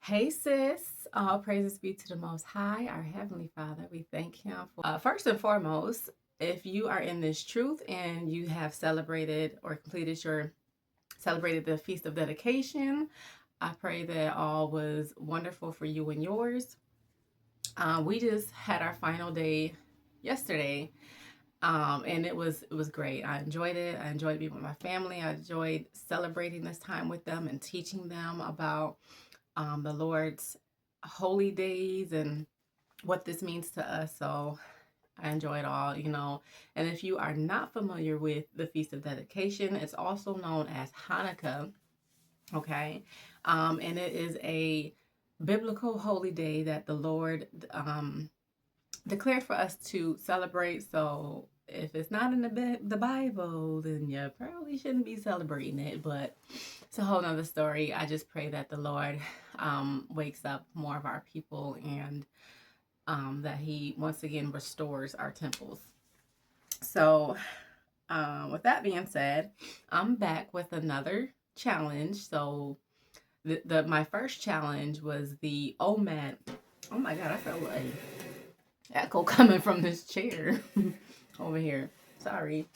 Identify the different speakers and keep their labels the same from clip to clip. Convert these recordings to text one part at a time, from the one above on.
Speaker 1: Hey sis, all praises be to the Most High, our Heavenly Father. We thank Him for first and foremost. If you are in this truth and you have celebrated or completed your celebrated the Feast of Dedication, I pray that all was wonderful for you and yours. We just had our final day yesterday, and it was great. I enjoyed it. I enjoyed being with my family. I enjoyed celebrating this time with them and teaching them about the Lord's holy days and what this means to us. So I enjoy it all. And if you are not familiar with the Feast of Dedication, it's also known as Hanukkah, okay? And it is a biblical holy day that the Lord declared for us to celebrate. So if it's not in the Bible, then you probably shouldn't be celebrating it. But it's a whole nother story. I just pray that the Lord wakes up more of our people and that He once again restores our temples. So, with that being said, I'm back with another challenge. So, my first challenge was the OMAD. Oh my God, I felt like echo coming from this chair over here. Sorry,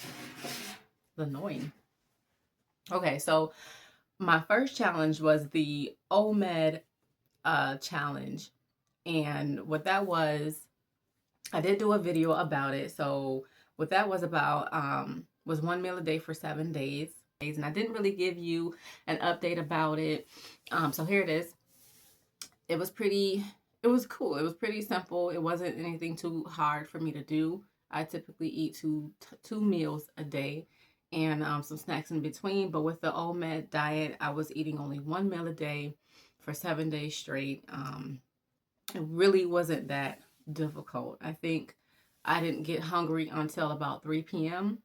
Speaker 1: it's annoying. Okay, so my first challenge was the OMED challenge. And what that was, I did do a video about it. So what that was about was 1 meal a day for 7 days. And I didn't really give you an update about it. So here it is. It was cool. It was pretty simple. It wasn't anything too hard for me to do. I typically eat two meals a day and some snacks in between. But with the OMED diet, I was eating only 1 meal a day for 7 days straight. It really wasn't that difficult. I think I didn't get hungry until about 3 p.m.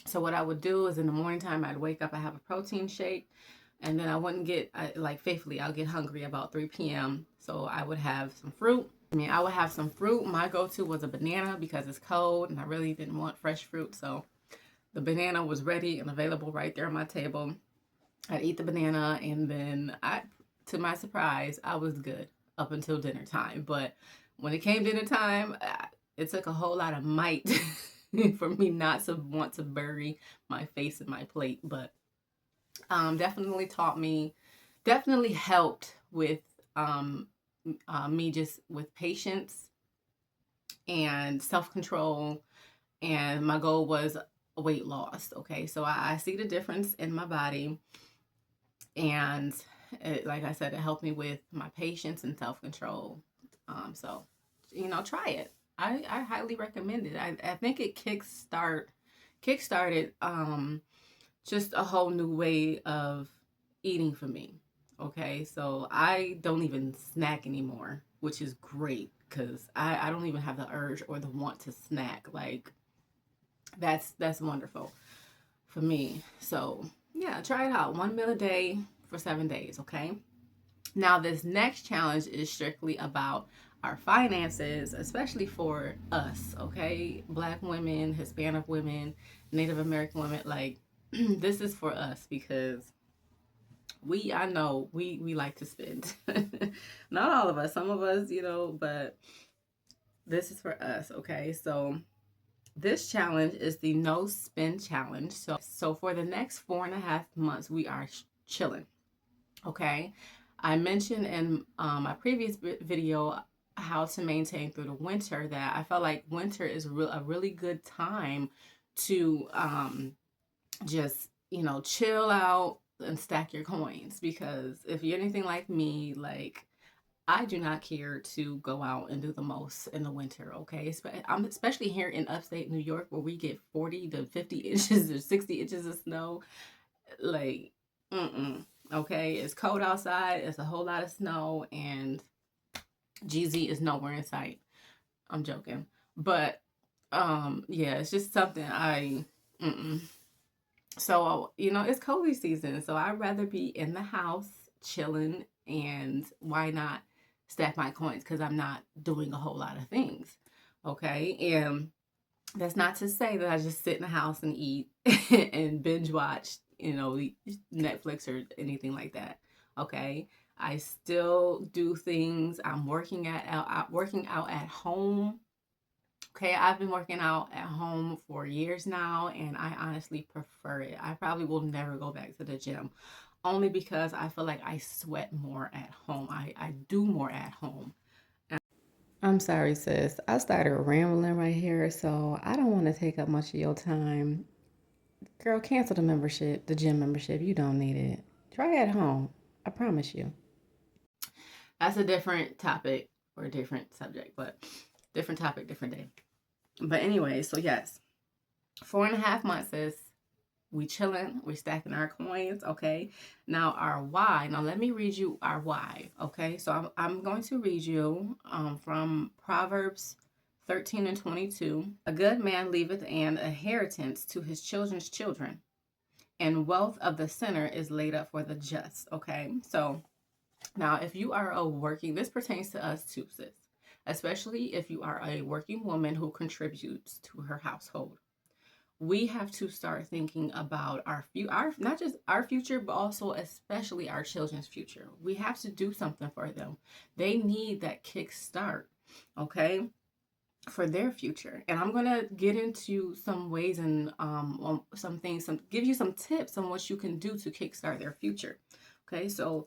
Speaker 1: So what I would do is in the morning time, I'd wake up, I have a protein shake, and then I wouldn't like faithfully, I'll get hungry about 3 p.m. So I would have some fruit. I would have some fruit. My go-to was a banana because it's cold and I really didn't want fresh fruit. So the banana was ready and available right there on my table. I'd eat the banana and then to my surprise, I was good up until dinner time. But when it came dinner time, it took a whole lot of might for me not to want to bury my face in my plate. But definitely helped with me just with patience and self-control. And my goal was weight loss. Okay, so I see the difference in my body. And like I said, it helped me with my patience and self-control. So, try it. I highly recommend it. I think it kickstarted just a whole new way of eating for me. Okay, so I don't even snack anymore, which is great because I don't even have the urge or the want to snack. Like that's wonderful for me. So yeah, try it out. 1 meal a day for 7 days. Okay. Now this next challenge is strictly about our finances, especially for us. Okay, Black women, Hispanic women, Native American women. Like this is for us because I know we like to spend. Not all of us, some of us, but this is for us, okay? So this challenge is the no spend challenge. So for the next 4.5 months, we are chilling, okay? I mentioned in my previous video how to maintain through the winter that I felt like winter is a really good time to just chill out and stack your coins, because if you're anything like me, like I do not care to go out and do the most in the winter, okay? I'm especially here in upstate New York where we get 40 to 50 inches or 60 inches of snow. Like, okay? It's cold outside, it's a whole lot of snow, and GZ is nowhere in sight. I'm joking. But, yeah, it's just something So, it's cozy season. So I'd rather be in the house chilling, and why not stack my coins? Because I'm not doing a whole lot of things. Okay. And that's not to say that I just sit in the house and eat and binge watch, Netflix or anything like that. Okay. I still do things. I'm working out at home. Okay, I've been working out at home for years now, and I honestly prefer it. I probably will never go back to the gym, only because I feel like I sweat more at home. I do more at home. I'm sorry, sis. I started rambling right here, so I don't want to take up much of your time. Girl, cancel the membership, the gym membership. You don't need it. Try it at home. I promise you. That's a different topic or a different subject, but different topic, different day. But anyway, so yes, 4.5 months is we chilling, we stacking our coins, okay? Now our why. Now let me read you our why, okay? So I'm going to read you from Proverbs 13:22. A good man leaveth an inheritance to his children's children, and wealth of the sinner is laid up for the just, okay? So now if you are a working, this pertains to us too, sis, especially if you are a working woman who contributes to her household. We have to start thinking about our not just our future, but also especially our children's future. We have to do something for them. They need that kickstart, okay, for their future. And I'm gonna get into some ways and some things, give you some tips on what you can do to kickstart their future. Okay, so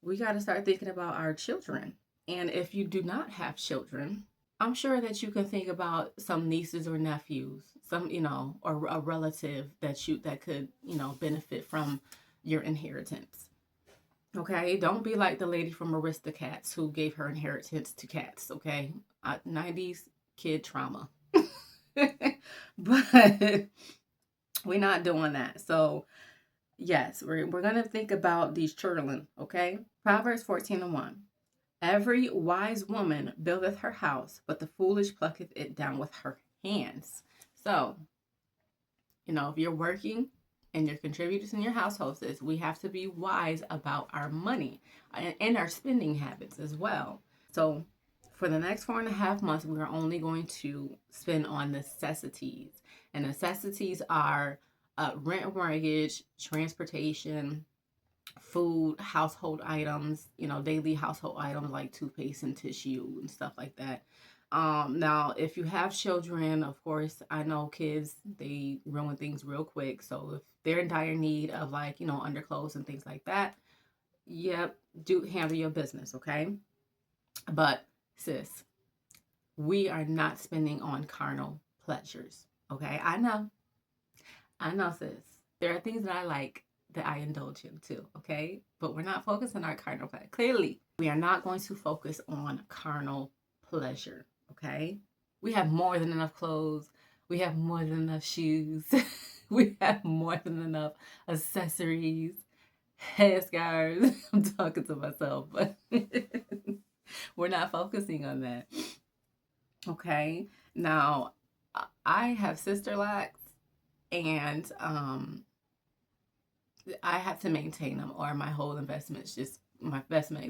Speaker 1: we got to start thinking about our children. And if you do not have children, I'm sure that you can think about some nieces or nephews, some, or a relative that could, benefit from your inheritance. Okay, don't be like the lady from Aristocats who gave her inheritance to cats. Okay, 90s kid trauma. But we're not doing that. So yes, we're gonna think about these children. Okay, Proverbs 14:1. Every wise woman buildeth her house, but the foolish plucketh it down with her hands. So, if you're working and you're contributing in your household, we have to be wise about our money and our spending habits as well. So, for the next 4.5 months, we are only going to spend on necessities. And necessities are rent, mortgage, transportation, food, household items, daily household items like toothpaste and tissue and stuff like that. Now, if you have children, of course, I know kids, they ruin things real quick. So if they're in dire need of underclothes and things like that, yep, do handle your business, okay? But sis, we are not spending on carnal pleasures, okay? I know, sis. There are things that I like that I indulge in too, okay? But we're not focused on our carnal pleasure. Clearly, we are not going to focus on carnal pleasure, okay? We have more than enough clothes. We have more than enough shoes. We have more than enough accessories, headscarves. I'm talking to myself, but we're not focusing on that, okay? Now, I have sister locks, and I have to maintain them, or my investment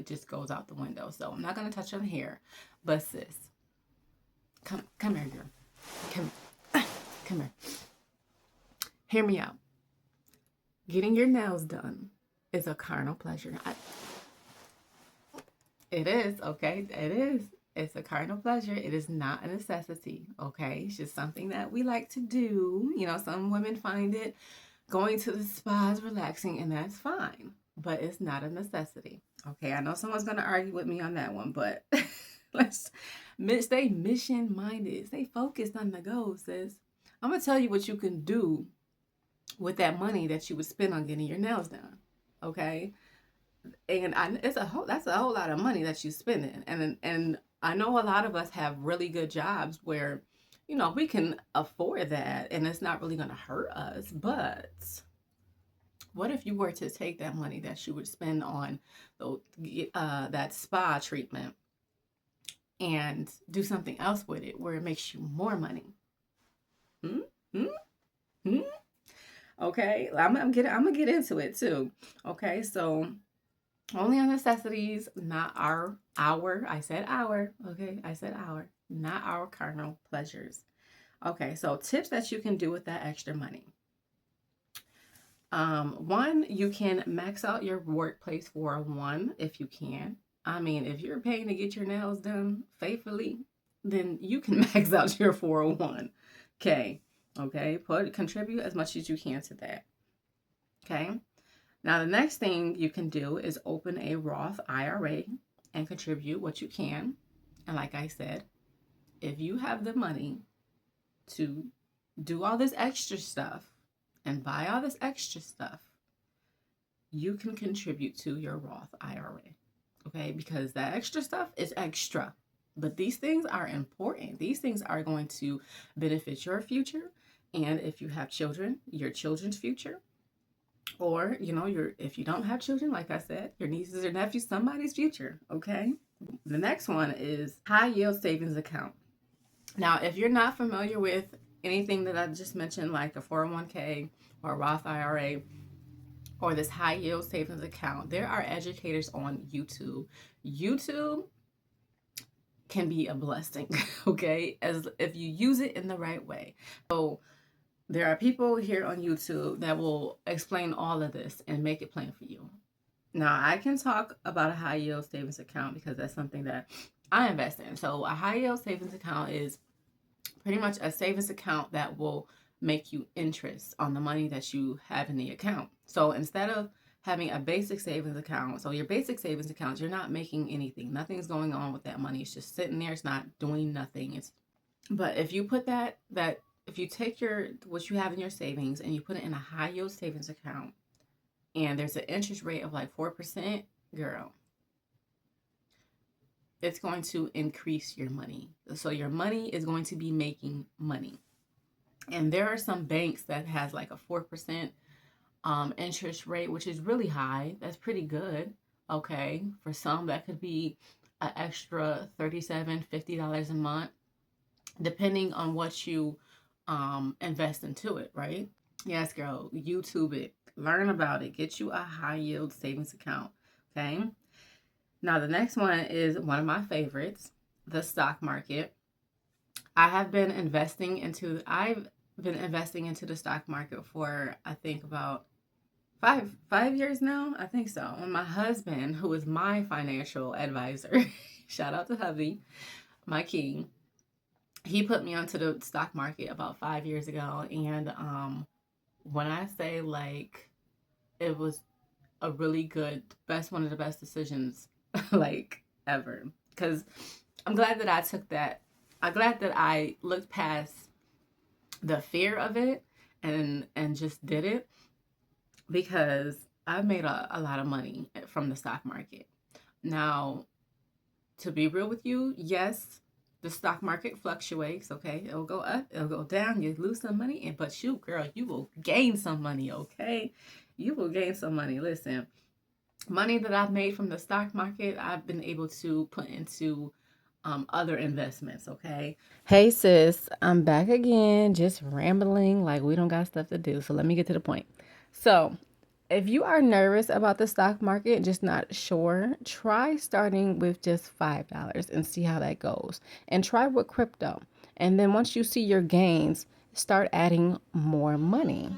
Speaker 1: just goes out the window. So I'm not gonna touch on here, but sis, come here, girl, come here. Hear me out. Getting your nails done is a carnal pleasure. It is, okay. It is. It's a carnal pleasure. It is not a necessity, okay. It's just something that we like to do. Some women find it going to the spa is relaxing, and that's fine, but it's not a necessity. Okay, I know someone's going to argue with me on that one, but let's stay mission minded, stay focused on the goal, sis. I'm going to tell you what you can do with that money that you would spend on getting your nails done, okay? And that's a whole lot of money that you're spending, and I know a lot of us have really good jobs where we can afford that and it's not really going to hurt us. But what if you were to take that money that you would spend on that spa treatment and do something else with it where it makes you more money? Hmm? Hmm? Hmm? Okay, I'm gonna get into it too. Okay, so only on necessities, not our. I said our. Okay, I said our, not our carnal pleasures. Okay, so tips that you can do with that extra money. One, you can max out your workplace 401 if you can. I mean, if you're paying to get your nails done faithfully, then you can max out your 401. Okay. Okay. Contribute as much as you can to that. Okay. Now, the next thing you can do is open a Roth IRA and contribute what you can. And like I said, if you have the money to do all this extra stuff and buy all this extra stuff, you can contribute to your Roth IRA. Okay, because that extra stuff is extra. But these things are important. These things are going to benefit your future. And if you have children, your children's future. Or, if you don't have children, like I said, your nieces or nephews, somebody's future. Okay. The next one is high yield savings account. Now, if you're not familiar with anything that I just mentioned, like a 401k or a Roth IRA, or this high yield savings account, there are educators on YouTube. YouTube can be a blessing, okay, as if you use it in the right way. So there are people here on YouTube that will explain all of this and make it plain for you. Now, I can talk about a high yield savings account because that's something that I invest in. So a high yield savings account is pretty much a savings account that will make you interest on the money that you have in the account. So instead of having a basic savings account, so your basic savings account, you're not making anything. Nothing's going on with that money. It's just sitting there. It's not doing nothing. But if you put if you take what you have in your savings and you put it in a high yield savings account, and there's an interest rate of like 4%, girl, it's going to increase your money. So your money is going to be making money. And there are some banks that has like a 4% interest rate, which is really high. That's pretty good. Okay. For some, that could be an extra $37, $50 a month, depending on what you invest into it, right? Yes, girl, YouTube it, learn about it, get you a high yield savings account. Okay. Now, the next one is one of my favorites, the stock market. I've been investing into the stock market for, I think, about five years now. I think so. And my husband, who is my financial advisor, shout out to hubby, my king, he put me onto the stock market about 5 years ago. And when I say, like, it was a really good, one of the best decisions like ever, because I'm glad that I took that. I'm glad that I looked past the fear of it and just did it, because I've made a lot of money from the stock market. Now, to be real with you, yes, the stock market fluctuates. Okay, it'll go up, it'll go down, you lose some money, but shoot, girl, you will gain some money. Okay, you will gain some money. Listen, money that I've made from the stock market, I've been able to put into other investments. Okay. Hey sis, I'm back again, just rambling like we don't got stuff to do. So let me get to the point. So if you are nervous about the stock market, just not sure, try starting with just $5 and see how that goes. And try with crypto. And then once you see your gains, start adding more money.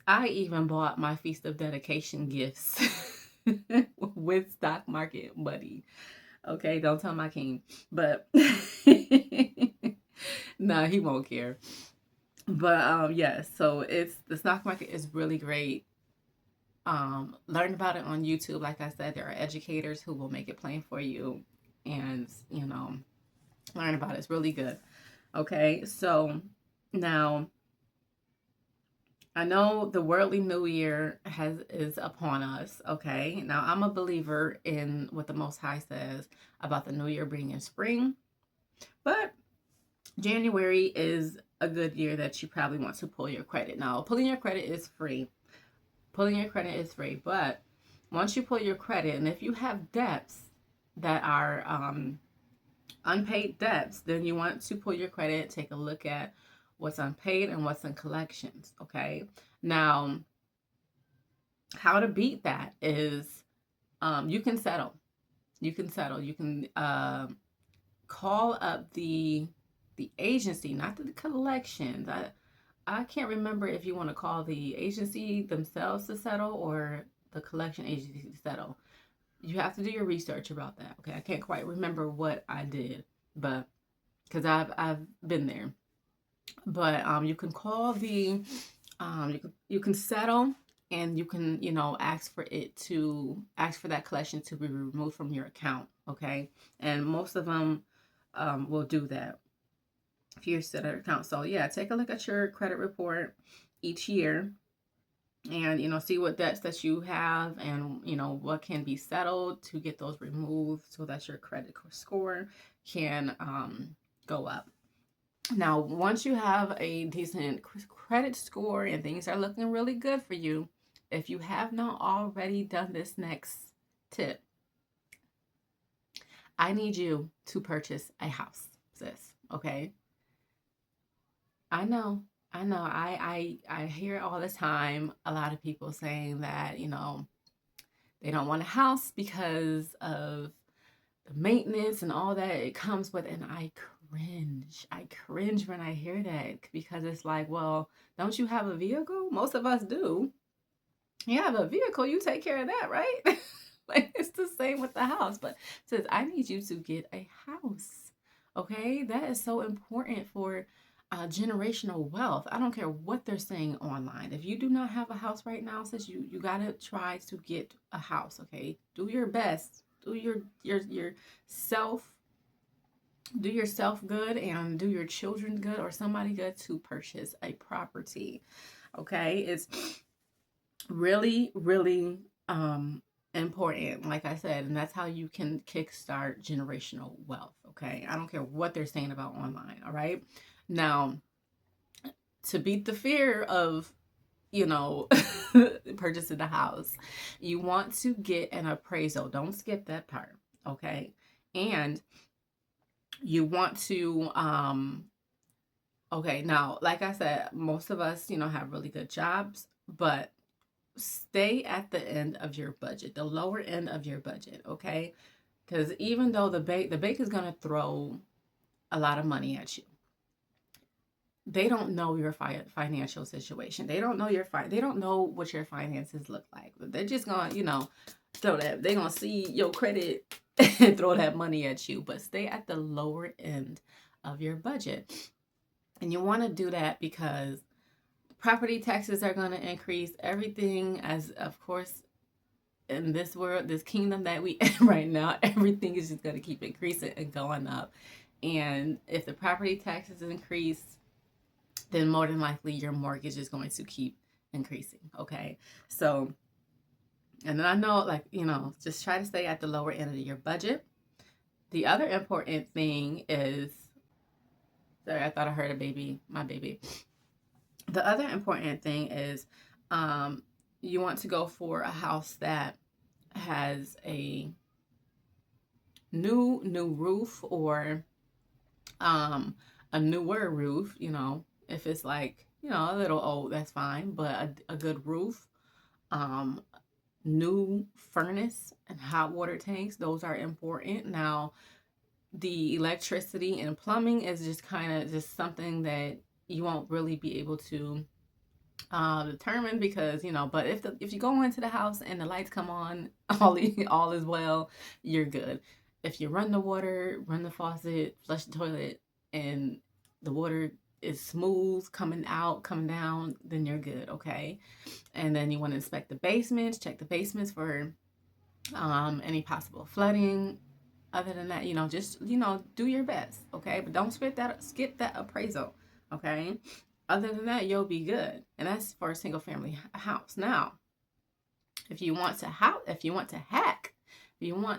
Speaker 1: I even bought my Feast of Dedication gifts with stock market money. Okay, don't tell my king. But no, he won't care. But yes, so the stock market is really great. Learn about it on YouTube. Like I said, there are educators who will make it plain for you, and learn about it. It's really good. Okay, so now I know the worldly new year is upon us. Okay, now I'm a believer in what the Most High says about the new year being in spring, but January is a good year that you probably want to pull your credit. Now, pulling your credit is free. But once you pull your credit, and if you have debts that are unpaid debts, then you want to pull your credit, take a look at what's unpaid and what's in collections. Okay. Now, how to beat that is you can settle. You can call up the agency, not the collections. I can't remember if you want to call the agency themselves to settle or the collection agency to settle. You have to do your research about that. Okay, I can't quite remember what I did, but because I've been there. But you can call the you can settle, and you can, ask for that collection to be removed from your account. Okay, and most of them will do that if you're set an account. So yeah, take a look at your credit report each year, and see what debts that you have, and what can be settled to get those removed so that your credit score can go up. Now, once you have a decent credit score and things are looking really good for you, if you have not already done this next tip, I need you to purchase a house, sis. Okay? I know. I know. I hear it all the time. A lot of people saying that, they don't want a house because of the maintenance and all that it comes with, and I cringe. I cringe when I hear that, because it's like, well, don't you have a vehicle? Most of us do. You have a vehicle, you take care of that, right? Like, it's the same with the house. But it says, I need you to get a house. Okay? That is so important for generational wealth. I don't care what they're saying online. If you do not have a house right now, says you gotta try to get a house. Okay, do your best. Do your self do yourself good, and do your children good, or somebody good, to purchase a property. Okay, it's really, really important, like I said, and that's how you can kickstart generational wealth. Okay, I don't care what they're saying about online. All right, now, to beat the fear of purchasing a house, you want to get an appraisal. Don't skip that part. Okay, and you want to okay, now, like I said, most of us have really good jobs, but stay at the end of your budget, the lower end of your budget. Okay, because even though the bank is going to throw a lot of money at you, they don't know your financial situation. They don't know they don't know what your finances look like. But they're just going to, throw that. They're going to see your credit and throw that money at you. But stay at the lower end of your budget. And you want to do that because property taxes are going to increase. Everything, as of course, in this world, this kingdom that we in right now, everything is just going to keep increasing and going up. And if the property taxes increase, then more than likely your mortgage is going to keep increasing. Okay, so, and then I know, like, just try to stay at the lower end of your budget. The other important thing is, sorry, I thought I heard my baby. The other important thing is, you want to go for a house that has a new roof, or a newer roof. If it's like, a little old, that's fine, but a good roof, new furnace and hot water tanks, those are important. Now, the electricity and plumbing is just kind of just something that you won't really be able to determine, because but if you go into the house and the lights come on, all is well, you're good. If you run the water, run the faucet, flush the toilet, and the water is smooth coming out, coming down, then you're good. Okay, and then you want to inspect the basements, check the basements for any possible flooding. Other than that, just do your best. Okay, but don't skip that appraisal. Okay, other than that, you'll be good. And that's for a single family house. Now, if you want to hack, if you want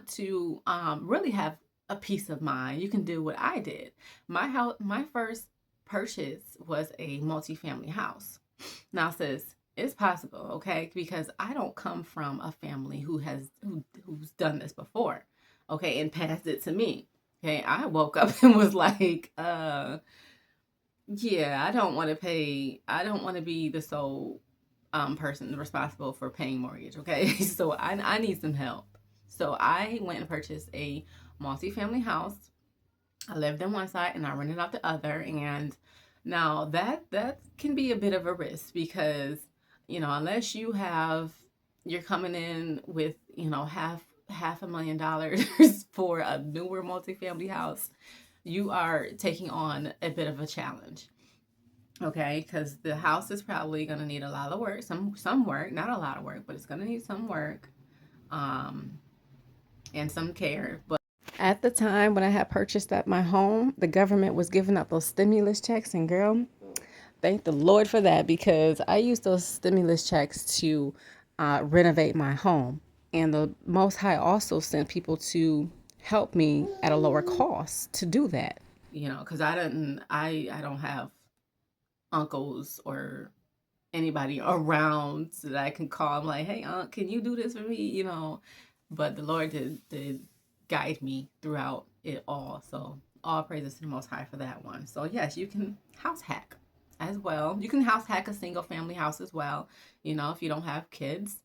Speaker 1: to really have a peace of mind, you can do what I did. My first purchase was a multi-family house. Now, sis, it's possible, okay? Because I don't come from a family who's done this before, okay, and passed it to me. Okay, I woke up and was like, yeah, I don't want to be the sole person responsible for paying mortgage, okay? So I need some help. So I went and purchased a multi-family house. I lived in one side and I rented out the other, and Now that can be a bit of a risk because, unless you're coming in with, half $1 million for a newer multifamily house, you are taking on a bit of a challenge. Okay, because the house is probably going to need a lot of work, some work, not a lot of work, but it's going to need some work, um, and some care. But at the time when I had purchased at my home, the government was giving out those stimulus checks, and girl, thank the Lord for that because I used those stimulus checks to renovate my home, and the Most High also sent people to help me at a lower cost to do that. Because I don't have uncles or anybody around so that I can call. I'm like, hey, Aunt, can you do this for me? But the Lord did guide me throughout it all. So all praises to the Most High for that one. So yes, you can house hack as well. You can house hack a single family house as well. If you don't have kids,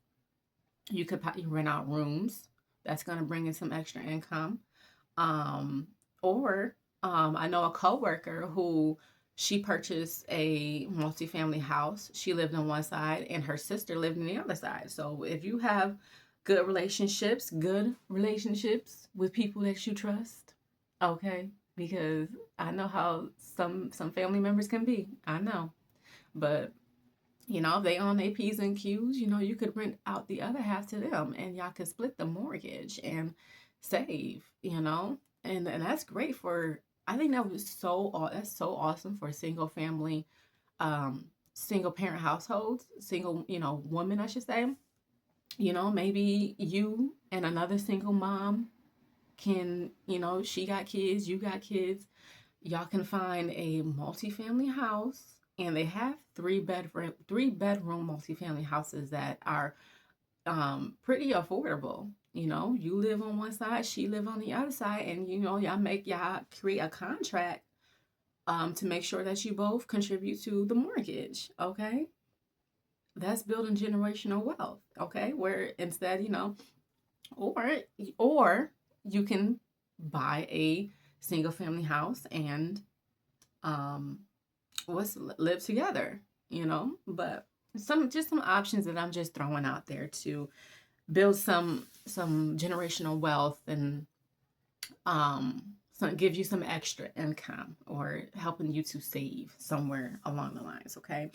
Speaker 1: you could rent out rooms. That's going to bring in some extra income. Um, or I know a coworker who she purchased a multifamily house. She lived on one side and her sister lived on the other side. So if you have good relationships with people that you trust, okay, because I know how some family members can be. I know. But if they on their P's and Q's, you could rent out the other half to them and y'all could split the mortgage and save. And that's great for, I think that's so awesome for single family, single parent households, single, woman, I should say. Maybe you and another single mom can, she got kids, you got kids, y'all can find a multifamily house, and they have three bedroom multifamily houses that are pretty affordable. You live on one side, she live on the other side, and y'all create a contract to make sure that you both contribute to the mortgage. Okay, that's building generational wealth. Okay, where instead, or or you can buy a single family house and um live together. But some options that I'm just throwing out there to build some generational wealth and give you some extra income or helping you to save somewhere along the lines. Okay,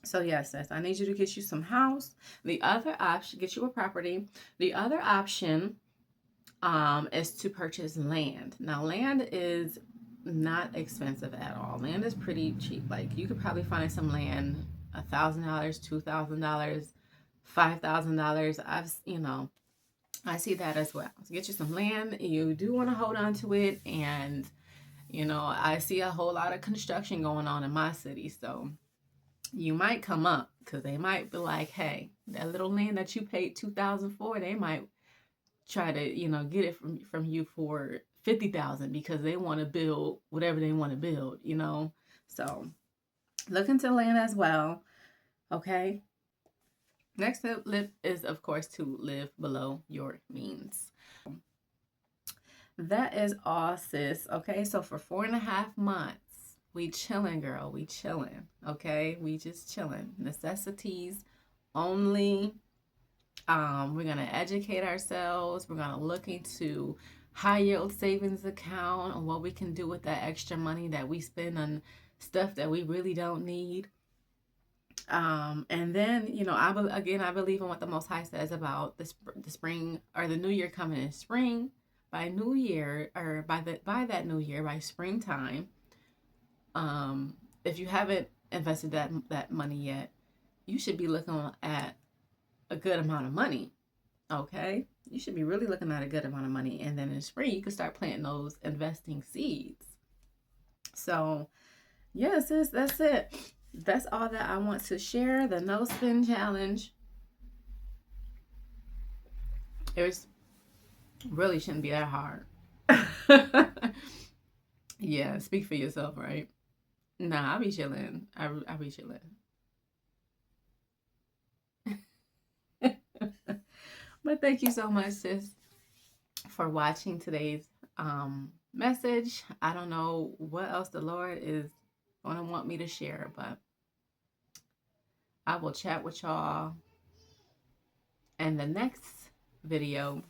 Speaker 1: so yes, sis, I need you to get you some house. The other option, get you a property. The other option is to purchase land. Now, land is not expensive at all. Land is pretty cheap. Like you could probably find some land $1,000, $2,000, $5,000. I see that as well. So get you some land. You do want to hold on to it, and I see a whole lot of construction going on in my city, so you might come up because they might be like, hey, that little land that you paid 2,000 for, they might try to get it from you for 50,000 because they want to build whatever they want to build. So look into land as well. Okay, next tip is of course to live below your means. That is all, sis. Okay, so for 4.5 months we chilling, girl, we chilling. Okay, we just chilling, necessities only. We're going to educate ourselves. We're going to look into high yield savings account and what we can do with that extra money that we spend on stuff that we really don't need. And then, I believe in what the Most High says about the spring or the new year coming in spring. By new year, or by that new year, by springtime, if you haven't invested that money yet, you should be looking at a good amount of money. Okay, you should be really looking at a good amount of money, and then in spring you can start planting those investing seeds. So yes, that's it. That's all that I want to share. The no spin challenge. It really shouldn't be that hard. Yeah, speak for yourself, right? Nah, I be chilling. I be chilling. But thank you so much, sis, for watching today's message. I don't know what else the Lord is don't want me to share, but I will chat with y'all in the next video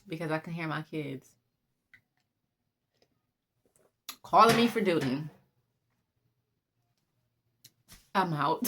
Speaker 1: because I can hear my kids calling me for duty. I'm out.